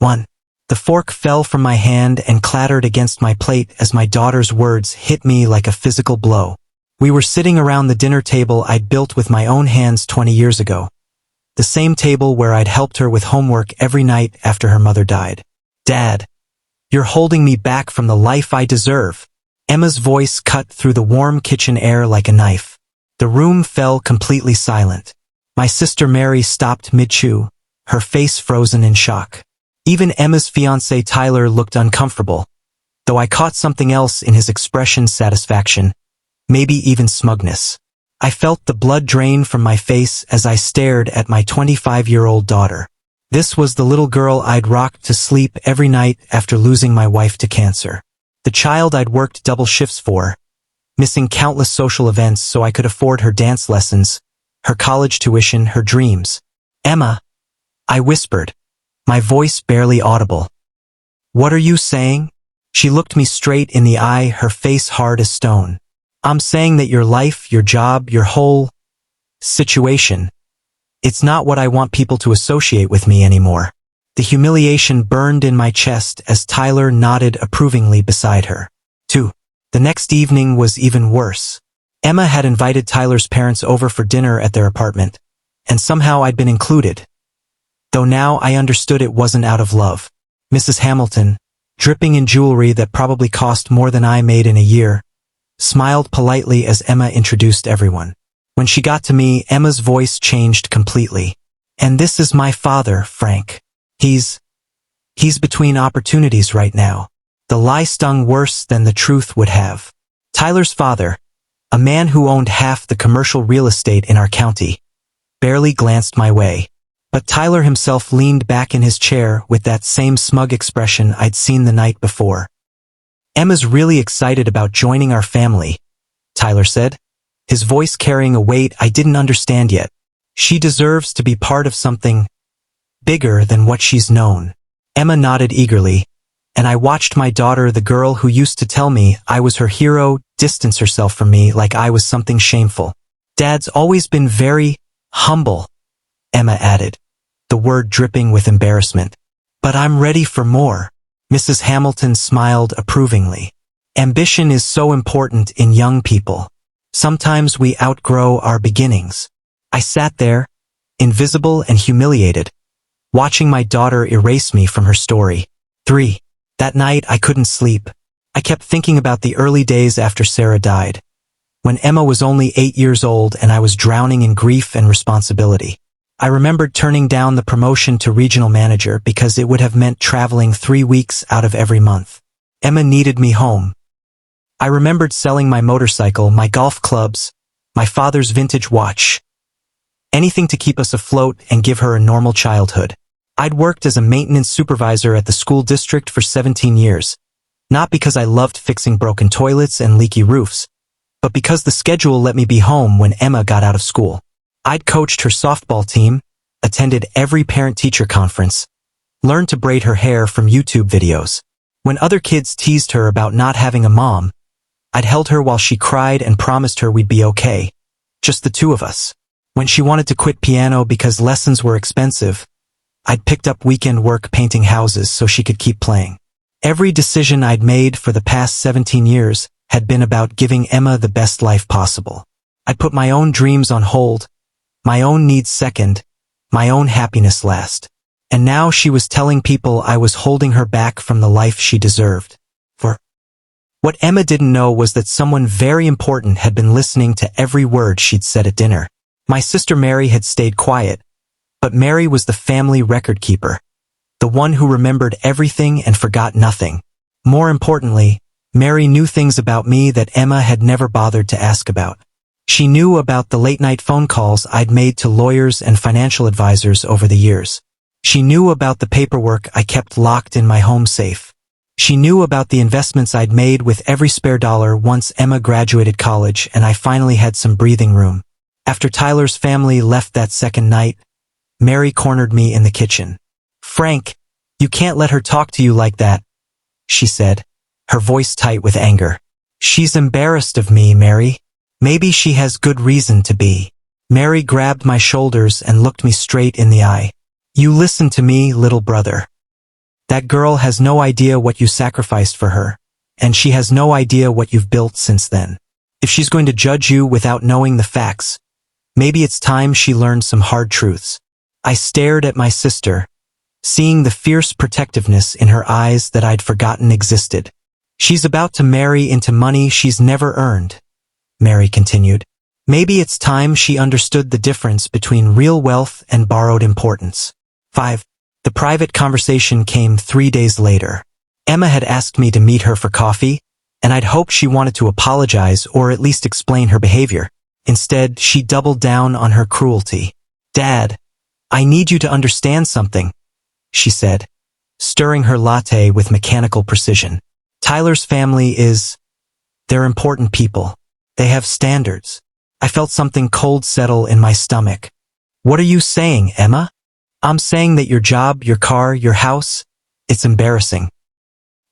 1. The fork fell from my hand and clattered against my plate as my daughter's words hit me like a physical blow. We were sitting around the dinner table I'd built with my own hands 20 years ago. The same table where I'd helped her with homework every night after her mother died. Dad, you're holding me back from the life I deserve. Emma's voice cut through the warm kitchen air like a knife. The room fell completely silent. My sister Mary stopped mid-chew, her face frozen in shock. Even Emma's fiancé Tyler looked uncomfortable, though I caught something else in his expression: satisfaction, maybe even smugness. I felt the blood drain from my face as I stared at my 25-year-old daughter. This was the little girl I'd rocked to sleep every night after losing my wife to cancer. The child I'd worked double shifts for, missing countless social events so I could afford her dance lessons, her college tuition, her dreams. Emma, I whispered, my voice barely audible. What are you saying? She looked me straight in the eye, her face hard as stone. I'm saying that your life, your job, your whole situation, it's not what I want people to associate with me anymore. The humiliation burned in my chest as Tyler nodded approvingly beside her. 2. The next evening was even worse. Emma had invited Tyler's parents over for dinner at their apartment, and somehow I'd been included. Though now I understood it wasn't out of love. Mrs. Hamilton, dripping in jewelry that probably cost more than I made in a year, smiled politely as Emma introduced everyone. When she got to me, Emma's voice changed completely. And this is my father, Frank. He's between opportunities right now. The lie stung worse than the truth would have. Tyler's father, a man who owned half the commercial real estate in our county, barely glanced my way. But Tyler himself leaned back in his chair with that same smug expression I'd seen the night before. Emma's really excited about joining our family, Tyler said, his voice carrying a weight I didn't understand yet. She deserves to be part of something bigger than what she's known. Emma nodded eagerly, and I watched my daughter, the girl who used to tell me I was her hero, distance herself from me like I was something shameful. Dad's always been very humble, Emma added, the word dripping with embarrassment. But I'm ready for more. Mrs. Hamilton smiled approvingly. Ambition is so important in young people. Sometimes we outgrow our beginnings. I sat there, invisible and humiliated, watching my daughter erase me from her story. 3. That night I couldn't sleep. I kept thinking about the early days after Sarah died, when Emma was only 8 years old and I was drowning in grief and responsibility. I remembered turning down the promotion to regional manager because it would have meant traveling 3 weeks out of every month. Emma needed me home. I remembered selling my motorcycle, my golf clubs, my father's vintage watch, anything to keep us afloat and give her a normal childhood. I'd worked as a maintenance supervisor at the school district for 17 years, not because I loved fixing broken toilets and leaky roofs, but because the schedule let me be home when Emma got out of school. I'd coached her softball team, attended every parent-teacher conference, learned to braid her hair from YouTube videos. When other kids teased her about not having a mom, I'd held her while she cried and promised her we'd be okay, just the two of us. When she wanted to quit piano because lessons were expensive, I'd picked up weekend work painting houses so she could keep playing. Every decision I'd made for the past 17 years had been about giving Emma the best life possible. I'd put my own dreams on hold, my own needs second, my own happiness last. And now she was telling people I was holding her back from the life she deserved. For what Emma didn't know was that someone very important had been listening to every word she'd said at dinner. My sister Mary had stayed quiet, but Mary was the family record keeper, the one who remembered everything and forgot nothing. More importantly, Mary knew things about me that Emma had never bothered to ask about. She knew about the late-night phone calls I'd made to lawyers and financial advisors over the years. She knew about the paperwork I kept locked in my home safe. She knew about the investments I'd made with every spare dollar once Emma graduated college and I finally had some breathing room. After Tyler's family left that second night, Mary cornered me in the kitchen. "Frank, you can't let her talk to you like that," she said, her voice tight with anger. "She's embarrassed of me, Mary. Maybe she has good reason to be." Mary grabbed my shoulders and looked me straight in the eye. "You listen to me, little brother. That girl has no idea what you sacrificed for her, and she has no idea what you've built since then. If she's going to judge you without knowing the facts, maybe it's time she learned some hard truths. I stared at my sister, seeing the fierce protectiveness in her eyes that I'd forgotten existed. She's about to marry into money she's never earned, Mary continued. Maybe it's time she understood the difference between real wealth and borrowed importance. 5. The private conversation came 3 days later. Emma had asked me to meet her for coffee, and I'd hoped she wanted to apologize or at least explain her behavior. Instead, she doubled down on her cruelty. "Dad, I need you to understand something," she said, stirring her latte with mechanical precision. "Tyler's family they're important people. They have standards." I felt something cold settle in my stomach. "What are you saying, Emma?" "I'm saying that your job, your car, your house, it's embarrassing.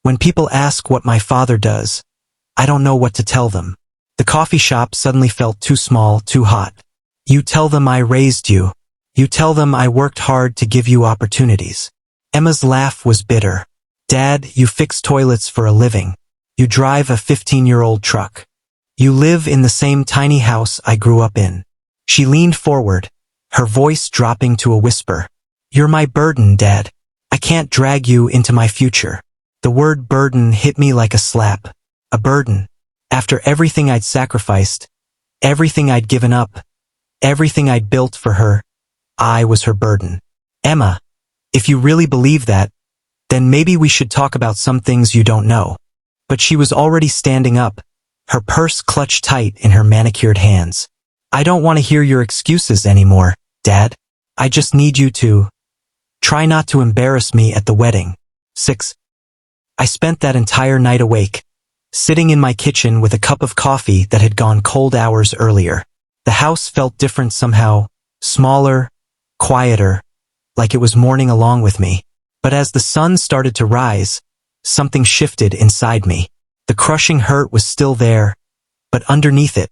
When people ask what my father does, I don't know what to tell them." The coffee shop suddenly felt too small, too hot. "You tell them I raised you. You tell them I worked hard to give you opportunities." Emma's laugh was bitter. "Dad, you fix toilets for a living. You drive a 15-year-old truck. You live in the same tiny house I grew up in." She leaned forward, her voice dropping to a whisper. "You're my burden, Dad. I can't drag you into my future." The word burden hit me like a slap. A burden. After everything I'd sacrificed, everything I'd given up, everything I'd built for her, I was her burden. "Emma, if you really believe that, then maybe we should talk about some things you don't know." But she was already standing up, her purse clutched tight in her manicured hands. "I don't want to hear your excuses anymore, Dad. I just need you to try not to embarrass me at the wedding." 6. I spent that entire night awake, sitting in my kitchen with a cup of coffee that had gone cold hours earlier. The house felt different somehow, smaller, quieter, like it was mourning along with me. But as the sun started to rise, something shifted inside me. The crushing hurt was still there, but underneath it,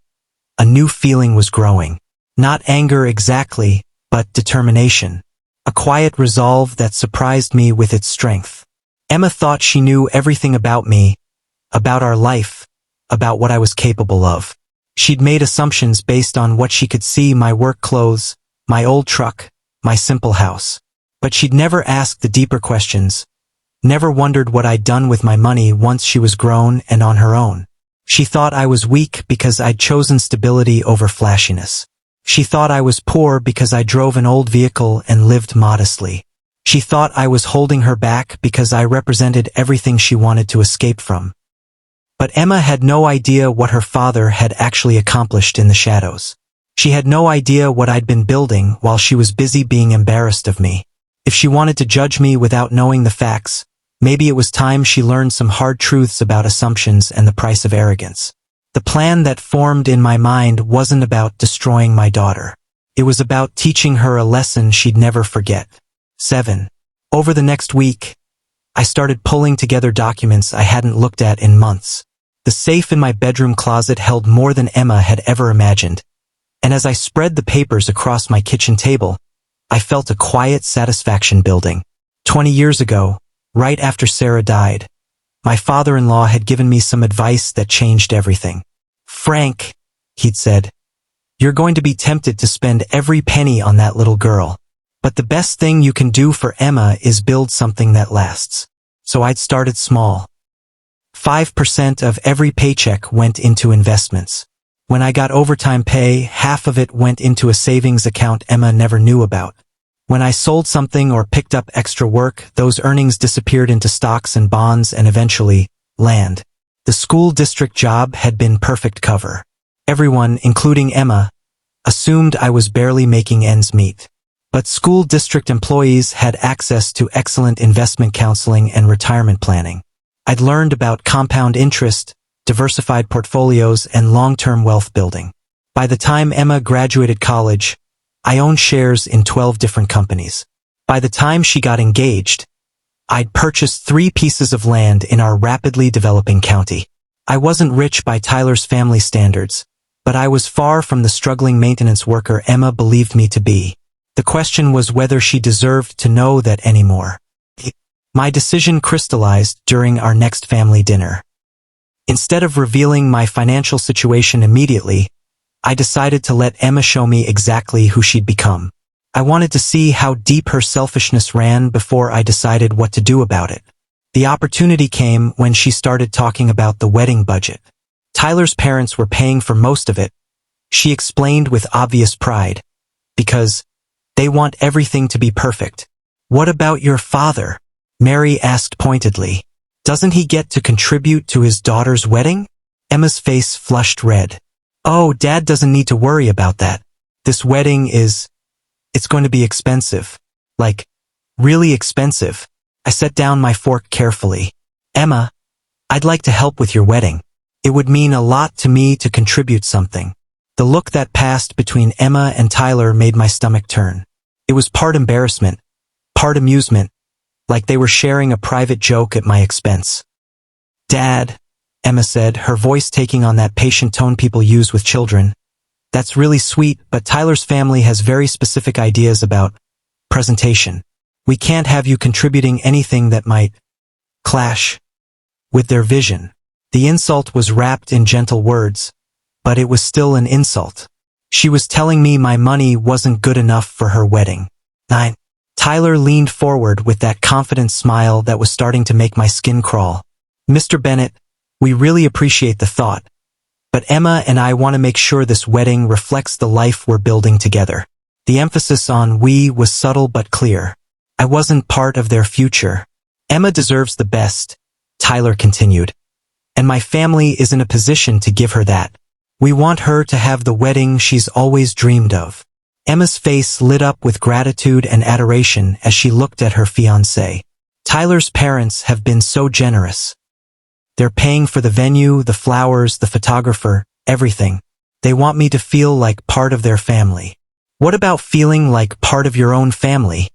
a new feeling was growing. Not anger exactly, but determination. A quiet resolve that surprised me with its strength. Emma thought she knew everything about me, about our life, about what I was capable of. She'd made assumptions based on what she could see: my work clothes, my old truck, my simple house. But she'd never asked the deeper questions, never wondered what I'd done with my money once she was grown and on her own. She thought I was weak because I'd chosen stability over flashiness. She thought I was poor because I drove an old vehicle and lived modestly. She thought I was holding her back because I represented everything she wanted to escape from. But Emma had no idea what her father had actually accomplished in the shadows. She had no idea what I'd been building while she was busy being embarrassed of me. If she wanted to judge me without knowing the facts, maybe it was time she learned some hard truths about assumptions and the price of arrogance. The plan that formed in my mind wasn't about destroying my daughter. It was about teaching her a lesson she'd never forget. 7. Over the next week, I started pulling together documents I hadn't looked at in months. The safe in my bedroom closet held more than Emma had ever imagined, and as I spread the papers across my kitchen table, I felt a quiet satisfaction building. 20 years ago, right after Sarah died, my father-in-law had given me some advice that changed everything. "Frank," he'd said, "you're going to be tempted to spend every penny on that little girl. But the best thing you can do for Emma is build something that lasts." So I'd started small. 5% of every paycheck went into investments. When I got overtime pay, half of it went into a savings account Emma never knew about. When I sold something or picked up extra work, those earnings disappeared into stocks and bonds and eventually, land. The school district job had been perfect cover. Everyone, including Emma, assumed I was barely making ends meet. But school district employees had access to excellent investment counseling and retirement planning. I'd learned about compound interest, diversified portfolios, and long-term wealth building. By the time Emma graduated college, I owned shares in 12 different companies. By the time she got engaged, I'd purchased 3 pieces of land in our rapidly developing county. I wasn't rich by Tyler's family standards, but I was far from the struggling maintenance worker Emma believed me to be. The question was whether she deserved to know that anymore. My decision crystallized during our next family dinner. Instead of revealing my financial situation immediately, I decided to let Emma show me exactly who she'd become. I wanted to see how deep her selfishness ran before I decided what to do about it. The opportunity came when she started talking about the wedding budget. Tyler's parents were paying for most of it, she explained with obvious pride, because they want everything to be perfect. What about your father? Mary asked pointedly. Doesn't he get to contribute to his daughter's wedding? Emma's face flushed red. Oh, Dad doesn't need to worry about that. This wedding it's going to be expensive. Like, really expensive. I set down my fork carefully. Emma, I'd like to help with your wedding. It would mean a lot to me to contribute something. The look that passed between Emma and Tyler made my stomach turn. It was part embarrassment, part amusement, like they were sharing a private joke at my expense. Dad, Emma said, her voice taking on that patient tone people use with children. That's really sweet, but Tyler's family has very specific ideas about presentation. We can't have you contributing anything that might clash with their vision. The insult was wrapped in gentle words, but it was still an insult. She was telling me my money wasn't good enough for her wedding. Tyler leaned forward with that confident smile that was starting to make my skin crawl. Mr. Bennett, we really appreciate the thought, but Emma and I want to make sure this wedding reflects the life we're building together. The emphasis on we was subtle but clear. I wasn't part of their future. Emma deserves the best, Tyler continued, and my family is in a position to give her that. We want her to have the wedding she's always dreamed of. Emma's face lit up with gratitude and adoration as she looked at her fiancé. Tyler's parents have been so generous. They're paying for the venue, the flowers, the photographer, everything. They want me to feel like part of their family. What about feeling like part of your own family?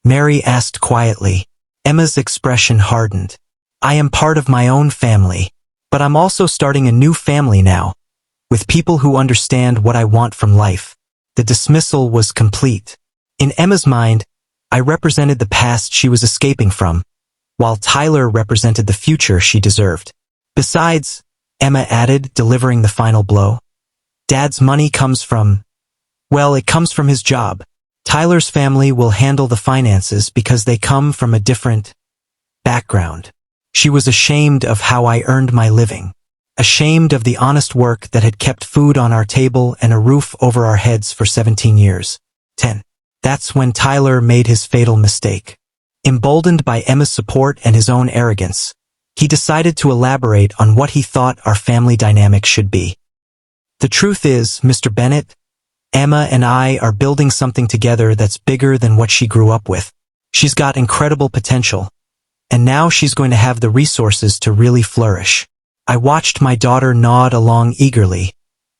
Mary asked quietly. Emma's expression hardened. I am part of my own family, but I'm also starting a new family now, with people who understand what I want from life. The dismissal was complete. In Emma's mind, I represented the past she was escaping from, while Tyler represented the future she deserved. Besides, Emma added, delivering the final blow, Dad's money comes from, well, it comes from his job. Tyler's family will handle the finances because they come from a different background. She was ashamed of how I earned my living. Ashamed of the honest work that had kept food on our table and a roof over our heads for 17 years. 10. That's when Tyler made his fatal mistake. Emboldened by Emma's support and his own arrogance, he decided to elaborate on what he thought our family dynamic should be. The truth is, Mr. Bennett, Emma and I are building something together that's bigger than what she grew up with. She's got incredible potential, and now she's going to have the resources to really flourish. I watched my daughter nod along eagerly,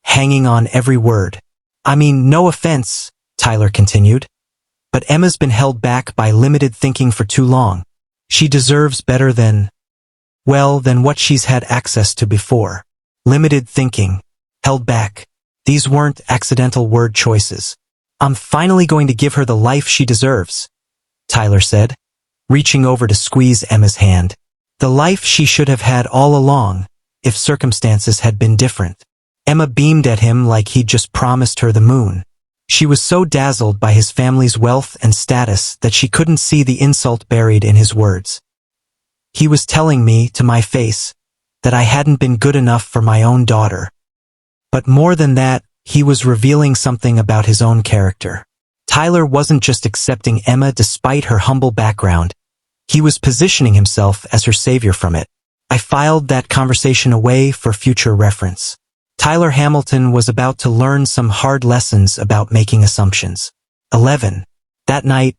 hanging on every word. I mean, no offense, Tyler continued, but Emma's been held back by limited thinking for too long. She deserves better than what she's had access to before. Limited thinking, held back. These weren't accidental word choices. I'm finally going to give her the life she deserves, Tyler said, reaching over to squeeze Emma's hand. The life she should have had all along, if circumstances had been different. Emma beamed at him like he'd just promised her the moon. She was so dazzled by his family's wealth and status that she couldn't see the insult buried in his words. He was telling me, to my face, that I hadn't been good enough for my own daughter. But more than that, he was revealing something about his own character. Tyler wasn't just accepting Emma despite her humble background. He was positioning himself as her savior from it. I filed that conversation away for future reference. Tyler Hamilton was about to learn some hard lessons about making assumptions. 11. That night,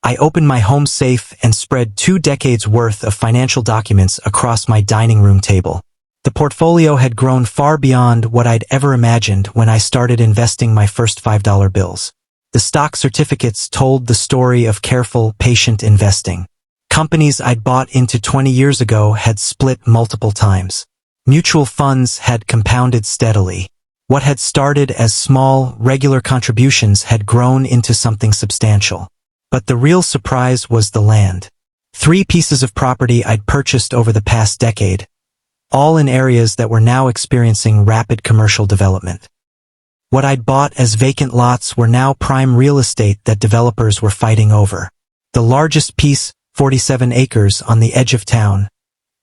I opened my home safe and spread 2 decades worth of financial documents across my dining room table. The portfolio had grown far beyond what I'd ever imagined when I started investing my first $5 bills. The stock certificates told the story of careful, patient investing. Companies I'd bought into 20 years ago had split multiple times. Mutual funds had compounded steadily. What had started as small, regular contributions had grown into something substantial. But the real surprise was the land. 3 pieces of property I'd purchased over the past decade, all in areas that were now experiencing rapid commercial development. What I'd bought as vacant lots were now prime real estate that developers were fighting over. The largest piece, 47 acres on the edge of town,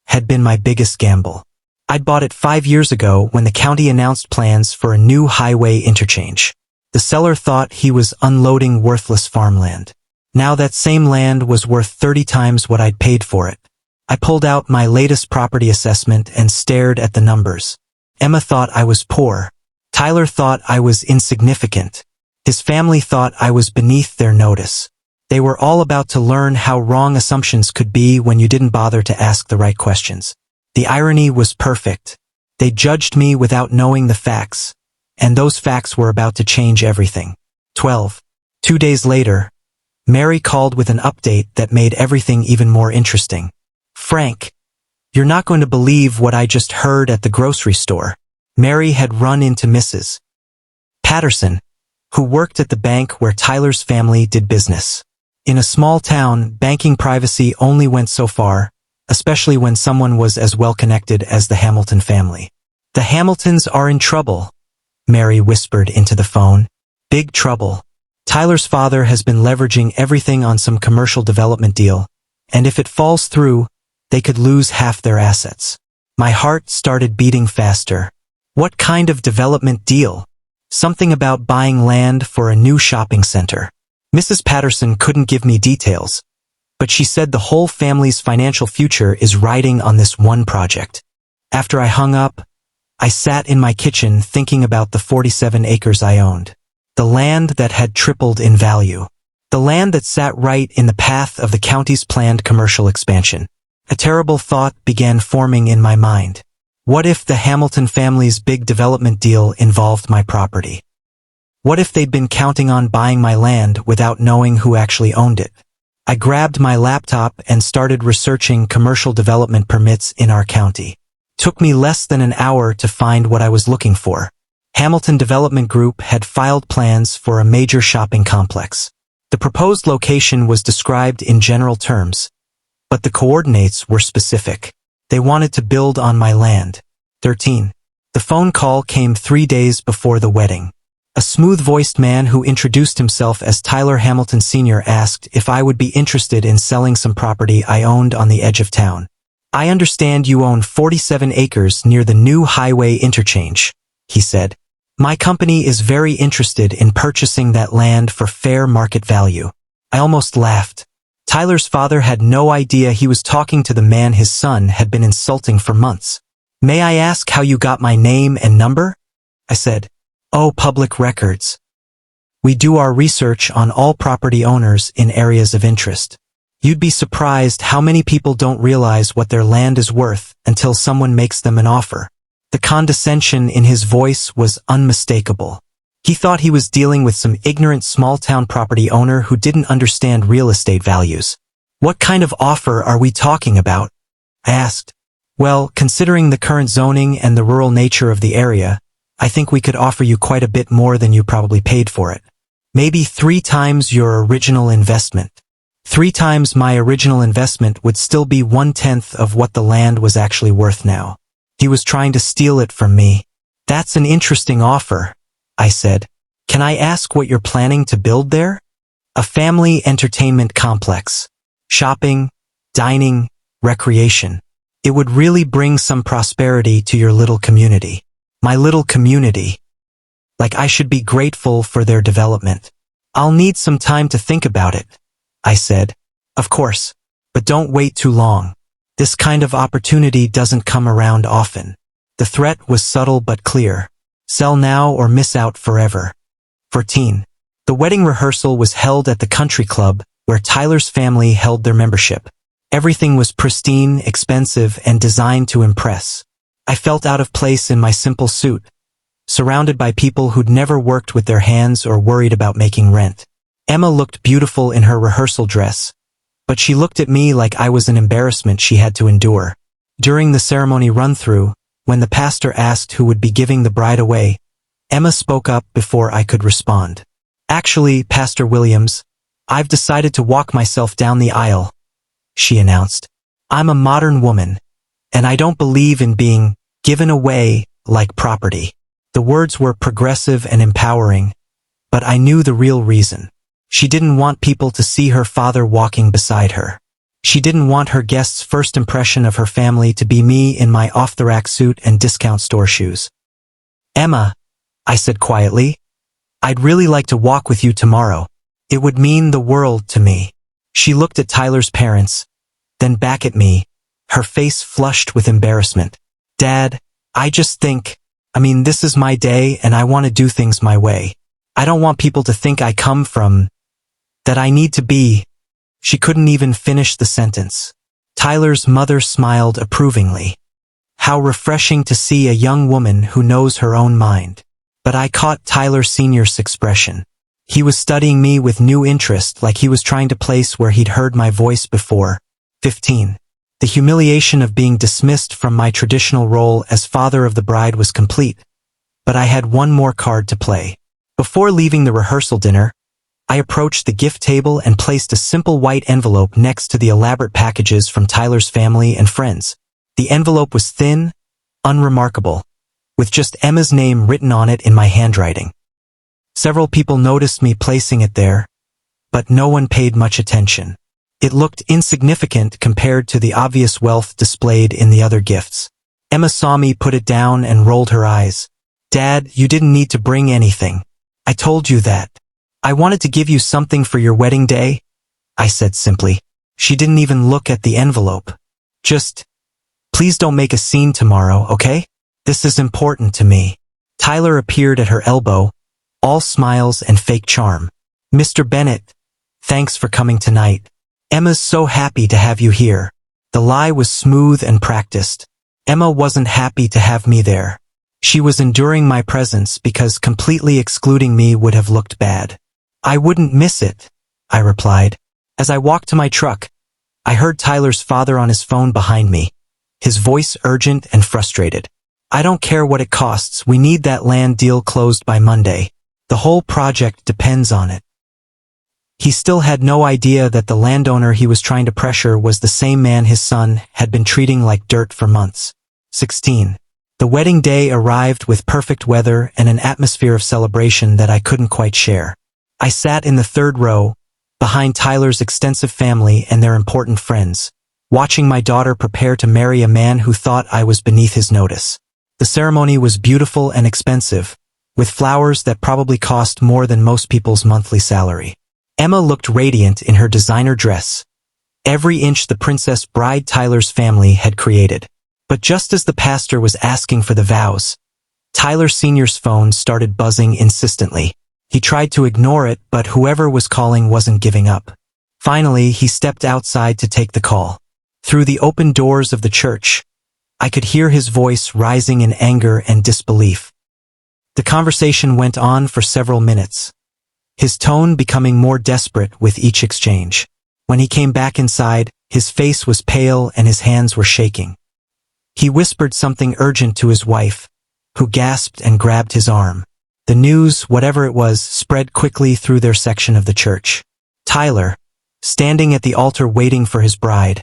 had been my biggest gamble. I'd bought it 5 years ago when the county announced plans for a new highway interchange. The seller thought he was unloading worthless farmland. Now that same land was worth 30 times what I'd paid for it. I pulled out my latest property assessment and stared at the numbers. Emma thought I was poor. Tyler thought I was insignificant. His family thought I was beneath their notice. They were all about to learn how wrong assumptions could be when you didn't bother to ask the right questions. The irony was perfect. They judged me without knowing the facts, and those facts were about to change everything. 2 days later, Mary called with an update that made everything even more interesting. "Frank, you're not going to believe what I just heard at the grocery store." Mary had run into Mrs. Patterson, who worked at the bank where Tyler's family did business. In a small town, banking privacy only went so far, especially when someone was as well connected as the Hamilton family. "The Hamiltons are in trouble," Mary whispered into the phone. "Big trouble. Tyler's father has been leveraging everything on some commercial development deal, and if it falls through, they could lose half their assets." My heart started beating faster. What kind of development deal? Something about buying land for a new shopping center. Mrs. Patterson couldn't give me details, but she said the whole family's financial future is riding on this one project. After I hung up, I sat in my kitchen thinking about the 47 acres I owned. The land that had tripled in value. The land that sat right in the path of the county's planned commercial expansion. A terrible thought began forming in my mind. What if the Hamilton family's big development deal involved my property? What if they'd been counting on buying my land without knowing who actually owned it? I grabbed my laptop and started researching commercial development permits in our county. Took me less than an hour to find what I was looking for. Hamilton Development Group had filed plans for a major shopping complex. The proposed location was described in general terms, but the coordinates were specific. They wanted to build on my land. 13. The phone call came 3 days before the wedding. A smooth-voiced man who introduced himself as Tyler Hamilton Sr. asked if I would be interested in selling some property I owned on the edge of town. "I understand you own 47 acres near the new highway interchange," he said. "My company is very interested in purchasing that land for fair market value." I almost laughed. Tyler's father had no idea he was talking to the man his son had been insulting for months. "May I ask how you got my name and number?" I said. "Oh, public records. We do our research on all property owners in areas of interest. You'd be surprised how many people don't realize what their land is worth until someone makes them an offer." The condescension in his voice was unmistakable. He thought he was dealing with some ignorant small-town property owner who didn't understand real estate values. "What kind of offer are we talking about?" I asked. "Well, considering the current zoning and the rural nature of the area, I think we could offer you quite a bit more than you probably paid for it. Maybe 3 times your original investment." 3 times my original investment would still be 1/10 of what the land was actually worth now. He was trying to steal it from me. "That's an interesting offer," I said. "Can I ask what you're planning to build there?" "A family entertainment complex. Shopping, dining, recreation. It would really bring some prosperity to your little community." My little community. Like I should be grateful for their development. "I'll need some time to think about it," I said. "Of course, but don't wait too long. This kind of opportunity doesn't come around often." The threat was subtle but clear. Sell now or miss out forever. 14. The wedding rehearsal was held at the country club where Tyler's family held their membership. Everything was pristine, expensive, and designed to impress. I felt out of place in my simple suit, surrounded by people who'd never worked with their hands or worried about making rent. Emma looked beautiful in her rehearsal dress, but she looked at me like I was an embarrassment she had to endure. During the ceremony run-through, when the pastor asked who would be giving the bride away, Emma spoke up before I could respond. "Actually, Pastor Williams, I've decided to walk myself down the aisle. she announced. I'm a modern woman, and I don't believe in being given away like property. The words were progressive and empowering, but I knew the real reason. She didn't want people to see her father walking beside her. She didn't want her guests' first impression of her family to be me in my off-the-rack suit and discount store shoes. Emma, I said quietly, I'd really like to walk with you tomorrow. It would mean the world to me. She looked at Tyler's parents, then back at me, her face flushed with embarrassment. Dad, I just think, this is my day and I want to do things my way. I don't want people to think I come from, that I need to be. She couldn't even finish the sentence. Tyler's mother smiled approvingly. How refreshing to see a young woman who knows her own mind. But I caught Tyler Sr.'s expression. He was studying me with new interest, like he was trying to place where he'd heard my voice before. 15. The humiliation of being dismissed from my traditional role as father of the bride was complete, but I had one more card to play. Before leaving the rehearsal dinner, I approached the gift table and placed a simple white envelope next to the elaborate packages from Tyler's family and friends. The envelope was thin, unremarkable, with just Emma's name written on it in my handwriting. Several people noticed me placing it there, but no one paid much attention. It looked insignificant compared to the obvious wealth displayed in the other gifts. Emma saw me put it down and rolled her eyes. Dad, you didn't need to bring anything. I told you that. I wanted to give you something for your wedding day, I said simply. She didn't even look at the envelope. Just, please don't make a scene tomorrow, okay? This is important to me. Tyler appeared at her elbow, all smiles and fake charm. Mr. Bennett, thanks for coming tonight. Emma's so happy to have you here. The lie was smooth and practiced. Emma wasn't happy to have me there. She was enduring my presence because completely excluding me would have looked bad. I wouldn't miss it, I replied. As I walked to my truck, I heard Tyler's father on his phone behind me, his voice urgent and frustrated. I don't care what it costs, we need that land deal closed by Monday. The whole project depends on it. He still had no idea that the landowner he was trying to pressure was the same man his son had been treating like dirt for months. 16. The wedding day arrived with perfect weather and an atmosphere of celebration that I couldn't quite share. I sat in the third row, behind Tyler's extensive family and their important friends, watching my daughter prepare to marry a man who thought I was beneath his notice. The ceremony was beautiful and expensive, with flowers that probably cost more than most people's monthly salary. Emma looked radiant in her designer dress, every inch the princess bride Tyler's family had created. But just as the pastor was asking for the vows, Tyler Sr.'s phone started buzzing insistently. He tried to ignore it, but whoever was calling wasn't giving up. Finally, he stepped outside to take the call. Through the open doors of the church, I could hear his voice rising in anger and disbelief. The conversation went on for several minutes, his tone becoming more desperate with each exchange. When he came back inside, his face was pale and his hands were shaking. He whispered something urgent to his wife, who gasped and grabbed his arm. The news, whatever it was, spread quickly through their section of the church. Tyler, standing at the altar waiting for his bride,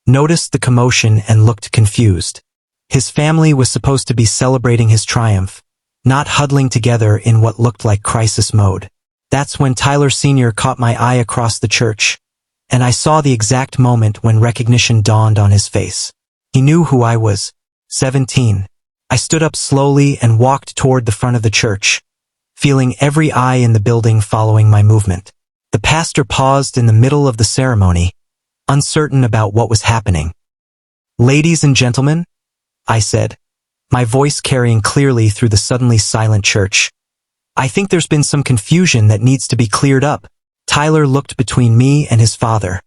noticed the commotion and looked confused. His family was supposed to be celebrating his triumph, not huddling together in what looked like crisis mode. That's when Tyler Sr. caught my eye across the church, and I saw the exact moment when recognition dawned on his face. He knew who I was. 17. I stood up slowly and walked toward the front of the church, feeling every eye in the building following my movement. The pastor paused in the middle of the ceremony, uncertain about what was happening. "Ladies and gentlemen," I said, my voice carrying clearly through the suddenly silent church, "I think there's been some confusion that needs to be cleared up." Tyler looked between me and his father,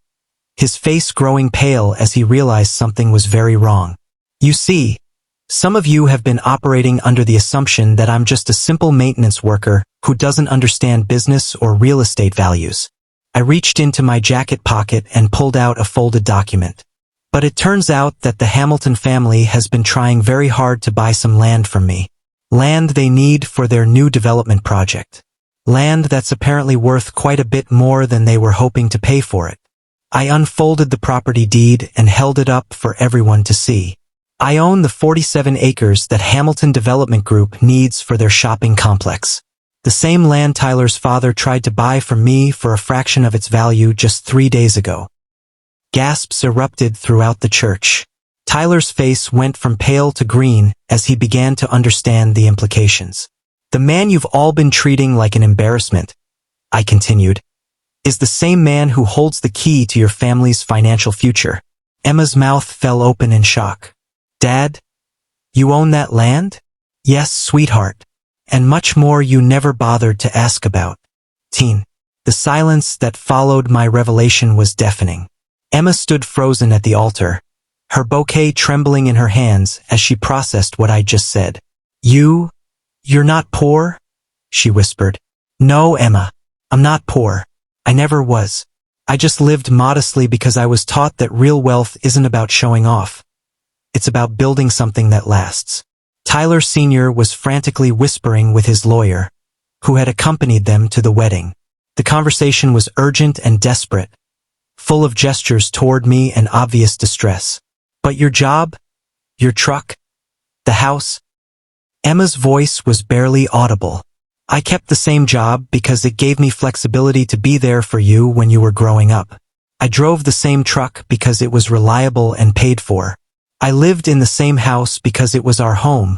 his face growing pale as he realized something was very wrong. "You see, some of you have been operating under the assumption that I'm just a simple maintenance worker who doesn't understand business or real estate values." I reached into my jacket pocket and pulled out a folded document. "But it turns out that the Hamilton family has been trying very hard to buy some land from me. Land they need for their new development project. Land that's apparently worth quite a bit more than they were hoping to pay for it. I unfolded the property deed and held it up for everyone to see. I own the 47 acres that Hamilton Development Group needs for their shopping complex. The same land Tyler's father tried to buy from me for a fraction of its value just 3 days ago. Gasps erupted throughout the church. Tyler's face went from pale to green as he began to understand the implications. The man you've all been treating like an embarrassment, I continued, is the same man who holds the key to your family's financial future. Emma's mouth fell open in shock. Dad, you own that land? Yes, sweetheart. And much more you never bothered to ask about. Teen. The silence that followed my revelation was deafening. Emma stood frozen at the altar, her bouquet trembling in her hands as she processed what I'd just said. You're not poor? She whispered. No, Emma. I'm not poor. I never was. I just lived modestly because I was taught that real wealth isn't about showing off. It's about building something that lasts. Tyler Sr. was frantically whispering with his lawyer, who had accompanied them to the wedding. The conversation was urgent and desperate, full of gestures toward me and obvious distress. But your job? Your truck? The house? Emma's voice was barely audible. I kept the same job because it gave me flexibility to be there for you when you were growing up. I drove the same truck because it was reliable and paid for. I lived in the same house because it was our home,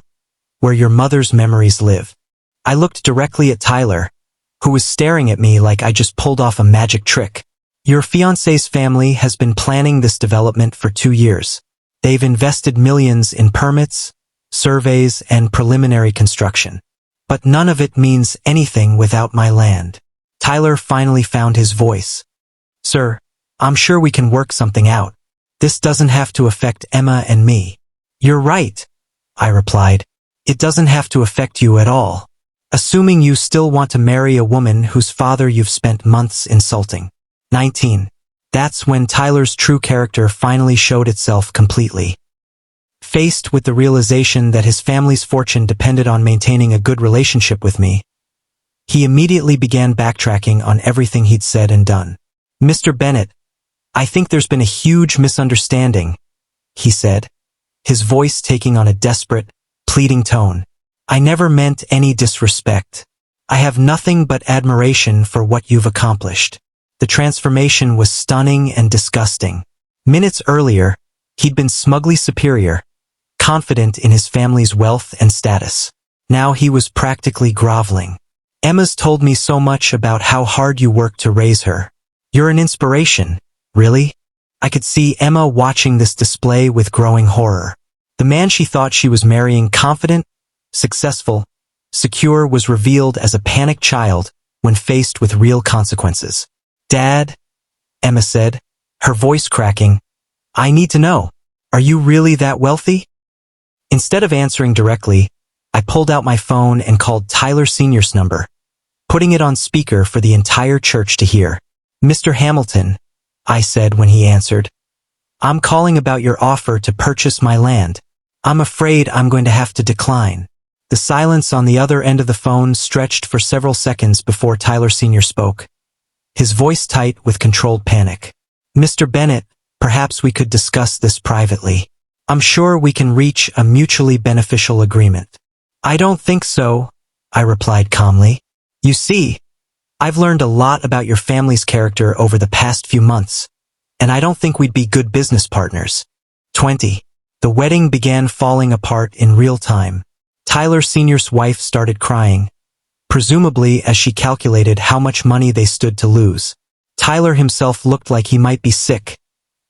where your mother's memories live. I looked directly at Tyler, who was staring at me like I just pulled off a magic trick. Your fiancé's family has been planning this development for 2 years. They've invested millions in permits, surveys, and preliminary construction. But none of it means anything without my land. Tyler finally found his voice. Sir, I'm sure we can work something out. This doesn't have to affect Emma and me. You're right, I replied. It doesn't have to affect you at all. Assuming you still want to marry a woman whose father you've spent months insulting. 19. That's when Tyler's true character finally showed itself completely. Faced with the realization that his family's fortune depended on maintaining a good relationship with me, he immediately began backtracking on everything he'd said and done. Mr. Bennett, I think there's been a huge misunderstanding, he said, his voice taking on a desperate, pleading tone. I never meant any disrespect. I have nothing but admiration for what you've accomplished. The transformation was stunning and disgusting. Minutes earlier, he'd been smugly superior, confident in his family's wealth and status. Now he was practically groveling. Emma's told me so much about how hard you worked to raise her. You're an inspiration, really? I could see Emma watching this display with growing horror. The man she thought she was marrying, confident, successful, secure, was revealed as a panicked child when faced with real consequences. Dad, Emma said, her voice cracking, I need to know, are you really that wealthy? Instead of answering directly, I pulled out my phone and called Tyler Sr.'s number, putting it on speaker for the entire church to hear. Mr. Hamilton, I said when he answered, I'm calling about your offer to purchase my land. I'm afraid I'm going to have to decline. The silence on the other end of the phone stretched for several seconds before Tyler Sr. spoke, his voice tight with controlled panic. Mr. Bennett, perhaps we could discuss this privately. I'm sure we can reach a mutually beneficial agreement. I don't think so, I replied calmly. You see, I've learned a lot about your family's character over the past few months, and I don't think we'd be good business partners. 20. The wedding began falling apart in real time. Tyler Sr.'s wife started crying, presumably as she calculated how much money they stood to lose. Tyler himself looked like he might be sick,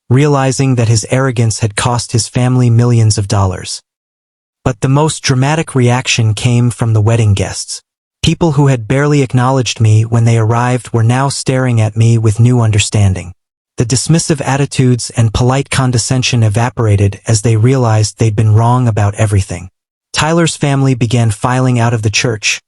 realizing that his arrogance had cost his family millions of dollars. But the most dramatic reaction came from the wedding guests. People who had barely acknowledged me when they arrived were now staring at me with new understanding. The dismissive attitudes and polite condescension evaporated as they realized they'd been wrong about everything. Tyler's family began filing out of the church,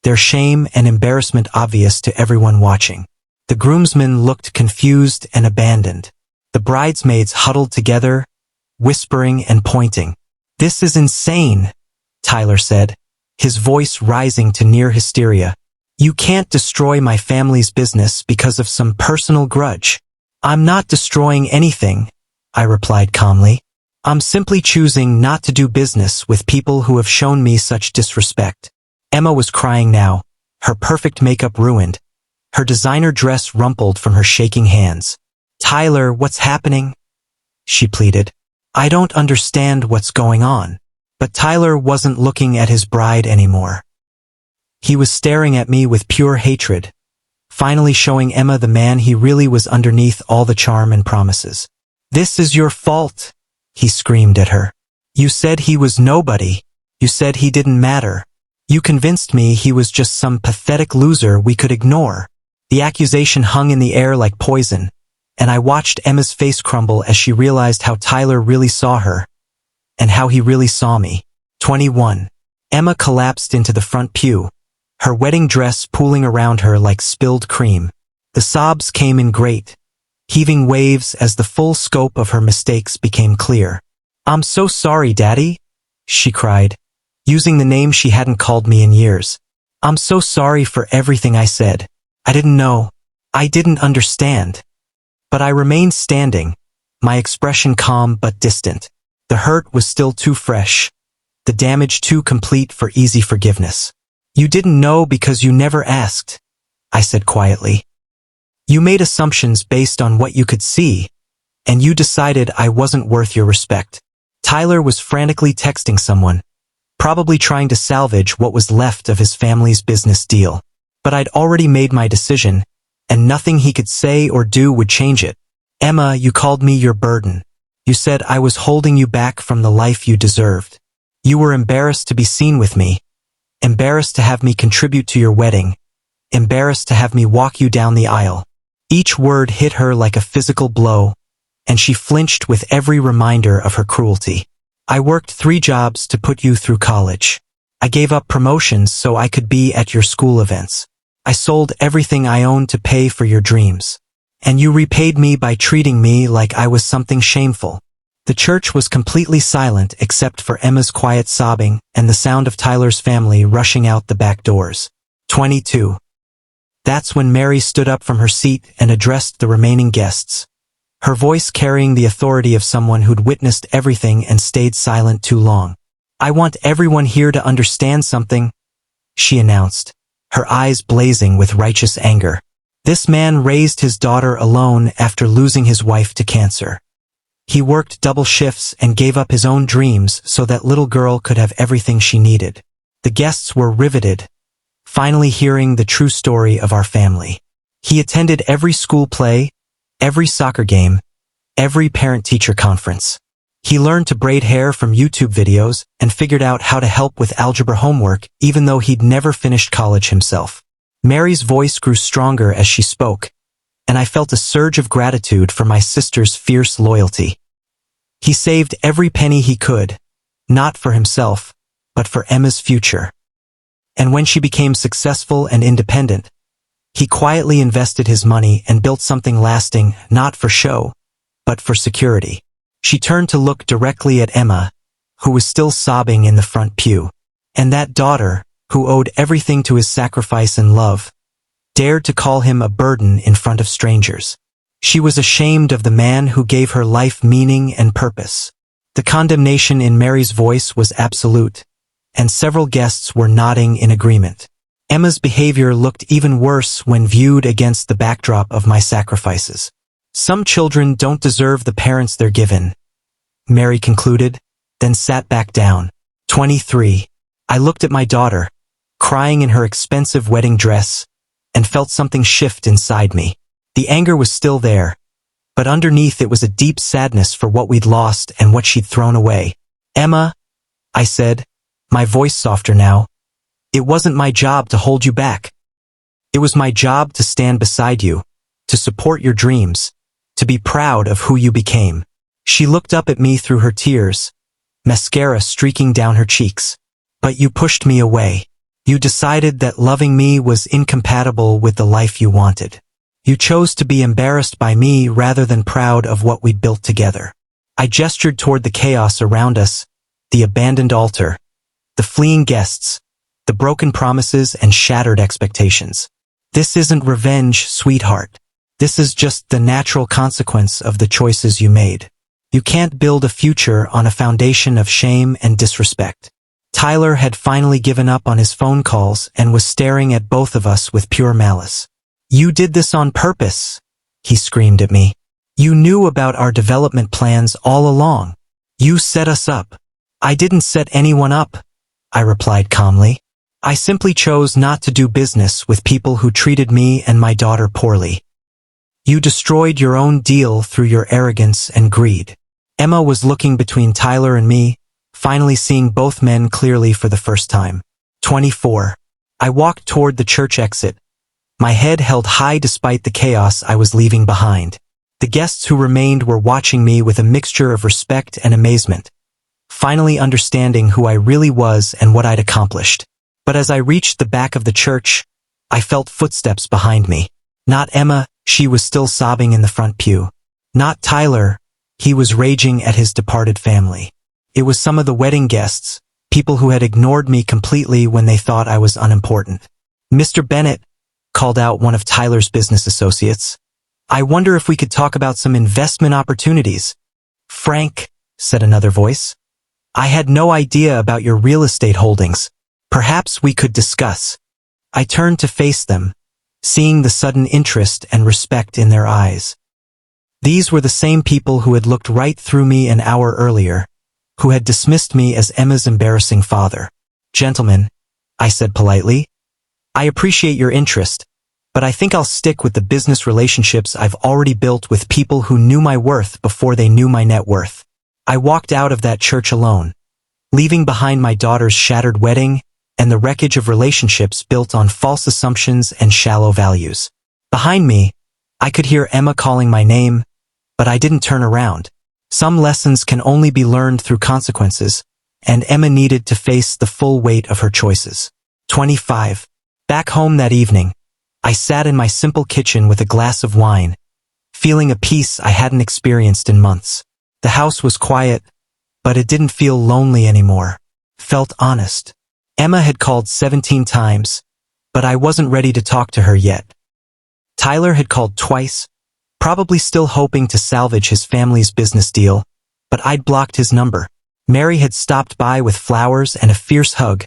their shame and embarrassment obvious to everyone watching. The groomsmen looked confused and abandoned. The bridesmaids huddled together, whispering and pointing. This is insane, Tyler said, his voice rising to near hysteria. You can't destroy my family's business because of some personal grudge. I'm not destroying anything, I replied calmly. I'm simply choosing not to do business with people who have shown me such disrespect. Emma was crying now, her perfect makeup ruined, her designer dress rumpled from her shaking hands. Tyler, what's happening? She pleaded. I don't understand what's going on. But Tyler wasn't looking at his bride anymore. He was staring at me with pure hatred, finally showing Emma the man he really was underneath all the charm and promises. This is your fault, he screamed at her. You said he was nobody. You said he didn't matter. You convinced me he was just some pathetic loser we could ignore. The accusation hung in the air like poison, and I watched Emma's face crumble as she realized how Tyler really saw her, and how he really saw me. 21. Emma collapsed into the front pew, her wedding dress pooling around her like spilled cream. The sobs came in great, heaving waves as the full scope of her mistakes became clear. I'm so sorry, Daddy, she cried, using the name she hadn't called me in years. I'm so sorry for everything I said. I didn't know. I didn't understand. But I remained standing, my expression calm but distant. The hurt was still too fresh, the damage too complete for easy forgiveness. You didn't know because you never asked, I said quietly. You made assumptions based on what you could see, and you decided I wasn't worth your respect. Tyler was frantically texting someone, probably trying to salvage what was left of his family's business deal. But I'd already made my decision, and nothing he could say or do would change it. Emma, you called me your burden. You said I was holding you back from the life you deserved. You were embarrassed to be seen with me, embarrassed to have me contribute to your wedding, embarrassed to have me walk you down the aisle. Each word hit her like a physical blow, and she flinched with every reminder of her cruelty. I worked 3 jobs to put you through college. I gave up promotions so I could be at your school events. I sold everything I owned to pay for your dreams. And you repaid me by treating me like I was something shameful. The church was completely silent except for Emma's quiet sobbing and the sound of Tyler's family rushing out the back doors. 22. That's when Mary stood up from her seat and addressed the remaining guests, her voice carrying the authority of someone who'd witnessed everything and stayed silent too long. I want everyone here to understand something, she announced, her eyes blazing with righteous anger. This man raised his daughter alone after losing his wife to cancer. He worked double shifts and gave up his own dreams so that little girl could have everything she needed. The guests were riveted, finally hearing the true story of our family. He attended every school play, every soccer game, every parent-teacher conference. He learned to braid hair from YouTube videos and figured out how to help with algebra homework even though he'd never finished college himself. Mary's voice grew stronger as she spoke, and I felt a surge of gratitude for my sister's fierce loyalty. He saved every penny he could, not for himself, but for Emma's future. And when she became successful and independent, he quietly invested his money and built something lasting, not for show, but for security. She turned to look directly at Emma, who was still sobbing in the front pew. And that daughter, who owed everything to his sacrifice and love, dared to call him a burden in front of strangers. She was ashamed of the man who gave her life meaning and purpose. The condemnation in Mary's voice was absolute, and several guests were nodding in agreement. Emma's behavior looked even worse when viewed against the backdrop of my sacrifices. Some children don't deserve the parents they're given, Mary concluded, then sat back down. 23. I looked at my daughter, crying in her expensive wedding dress, and felt something shift inside me. The anger was still there, but underneath it was a deep sadness for what we'd lost and what she'd thrown away. Emma, I said, my voice softer now, it wasn't my job to hold you back. It was my job to stand beside you, to support your dreams, to be proud of who you became. She looked up at me through her tears, mascara streaking down her cheeks. But you pushed me away. You decided that loving me was incompatible with the life you wanted. You chose to be embarrassed by me rather than proud of what we'd built together. I gestured toward the chaos around us, the abandoned altar, the fleeing guests, the broken promises and shattered expectations. This isn't revenge, sweetheart. This is just the natural consequence of the choices you made. You can't build a future on a foundation of shame and disrespect. Tyler had finally given up on his phone calls and was staring at both of us with pure malice. "You did this on purpose," he screamed at me. "You knew about our development plans all along. You set us up." "I didn't set anyone up," I replied calmly. "I simply chose not to do business with people who treated me and my daughter poorly." "You destroyed your own deal through your arrogance and greed." Emma was looking between Tyler and me, finally seeing both men clearly for the first time. 24. I walked toward the church exit, my head held high despite the chaos I was leaving behind. The guests who remained were watching me with a mixture of respect and amazement, finally understanding who I really was and what I'd accomplished. But as I reached the back of the church, I felt footsteps behind me. Not Emma, she was still sobbing in the front pew. Not Tyler, he was raging at his departed family. It was some of the wedding guests, people who had ignored me completely when they thought I was unimportant. "Mr. Bennett," called out one of Tyler's business associates, "I wonder if we could talk about some investment opportunities." "Frank," said another voice, "I had no idea about your real estate holdings. Perhaps we could discuss." I turned to face them, seeing the sudden interest and respect in their eyes. These were the same people who had looked right through me an hour earlier, who had dismissed me as Emma's embarrassing father. "Gentlemen," I said politely, "I appreciate your interest, but I think I'll stick with the business relationships I've already built with people who knew my worth before they knew my net worth." I walked out of that church alone, leaving behind my daughter's shattered wedding and the wreckage of relationships built on false assumptions and shallow values. Behind me, I could hear Emma calling my name, but I didn't turn around. Some lessons can only be learned through consequences, and Emma needed to face the full weight of her choices. 25. Back home that evening, I sat in my simple kitchen with a glass of wine, feeling a peace I hadn't experienced in months. The house was quiet, but it didn't feel lonely anymore. Felt honest. Emma had called 17 times, but I wasn't ready to talk to her yet. Tyler had called twice, probably still hoping to salvage his family's business deal, but I'd blocked his number. Mary had stopped by with flowers and a fierce hug,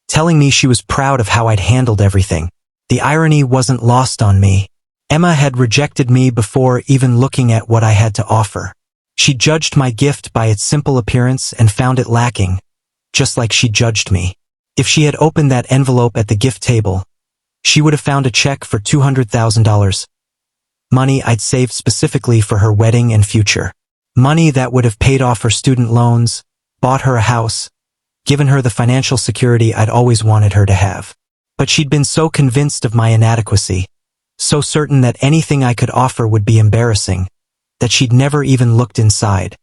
telling me she was proud of how I'd handled everything. The irony wasn't lost on me. Emma had rejected me before even looking at what I had to offer. She judged my gift by its simple appearance and found it lacking, just like she judged me. If she had opened that envelope at the gift table, she would have found a check for $200,000. Money I'd saved specifically for her wedding and future. Money that would have paid off her student loans, bought her a house, given her the financial security I'd always wanted her to have. But she'd been so convinced of my inadequacy, so certain that anything I could offer would be embarrassing, that she'd never even looked inside.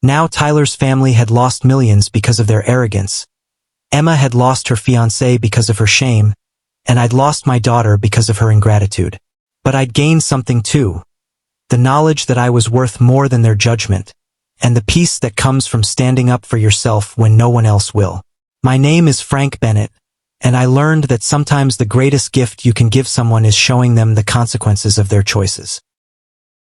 Now Tyler's family had lost millions because of their arrogance. Emma had lost her fiancé because of her shame, and I'd lost my daughter because of her ingratitude. But I'd gained something too, the knowledge that I was worth more than their judgment, and the peace that comes from standing up for yourself when no one else will. My name is Frank Bennett, and I learned that sometimes the greatest gift you can give someone is showing them the consequences of their choices.